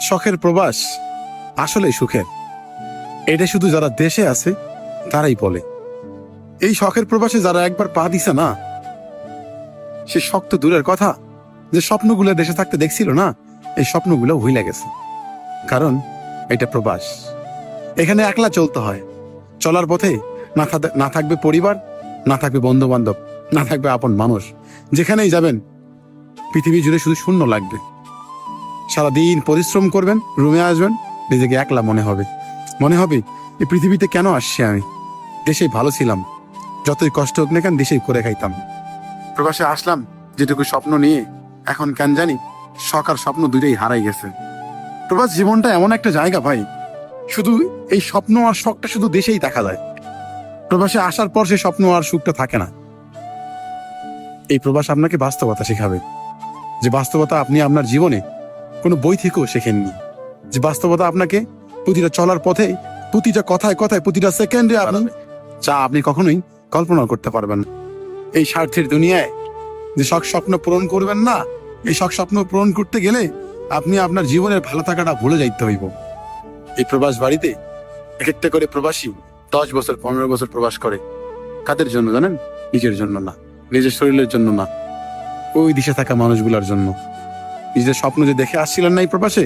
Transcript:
শখের প্রবাস আসলে সুখের। এটা শুধু যারা দেশে আছে তারাই বলে। এই শখের প্রবাসে যারা একবার পা দিছে না, সে শক্ত দূরের কথা, যে স্বপ্নগুলো দেশে থাকতে দেখছিল না, এই স্বপ্নগুলো ভুলে গেছে। কারণ এটা প্রবাস। এখানে একলা চলতে হয়। চলার পথে না থাকবে পরিবার, না থাকবে বন্ধু বান্ধব, না থাকবে আপন মানুষ। যেখানেই যাবেন পৃথিবী জুড়ে শুধু শূন্য লাগবে। সারাদিন পরিশ্রম করবেন, রুমে আসবেন, নিজেকে একলা মনে হবে। মনে হবে এই পৃথিবীতে কেন আসছি আমি? দেশেই ভালো ছিলাম, যতই কষ্ট হোক না কেন দেশেই করে খাইতাম। প্রবাসে আসলাম যেটুকু স্বপ্ন নিয়ে, এখন কেন জানি শখ আর স্বপ্ন দুইটাই হারাই গেছে। প্রবাস জীবনটা এমন একটা জায়গা ভাই, শুধু এই স্বপ্ন আর শখটা শুধু দেশেই দেখা যায়। প্রবাসে আসার পর সেই স্বপ্ন আর সুখটা থাকে না। এই প্রবাস আপনাকে বাস্তবতা শেখাবে, যে বাস্তবতা আপনি আপনার জীবনে কোনো বই থেকেও শেখেননি। যে বাস্তবতা আপনাকে প্রতিটা চলার পথে, প্রতিটা কথায় কথায়, প্রতিটা সেকেন্ডে আপনি কখনোই কল্পনা করতে পারবেন না। এই স্বার্থের দুনিয়ায় যে শখ স্বপ্ন পূরণ করবেন না, এই শখ স্বপ্ন পূরণ করতে গেলে আপনি আপনার জীবনের ভালো থাকাটা ভুলে যাইতে হইব। এই প্রবাস বাড়িতে এক একটা করে প্রবাসী 10 বছর 15 বছর প্রবাস করে। কাদের জন্য জানেন? নিজের জন্য না, নিজের শরীরের জন্য না, ওই দেশে থাকা মানুষগুলোর জন্য। নিজের স্বপ্ন যে দেখে আসছিলেন না এই প্রবাসে,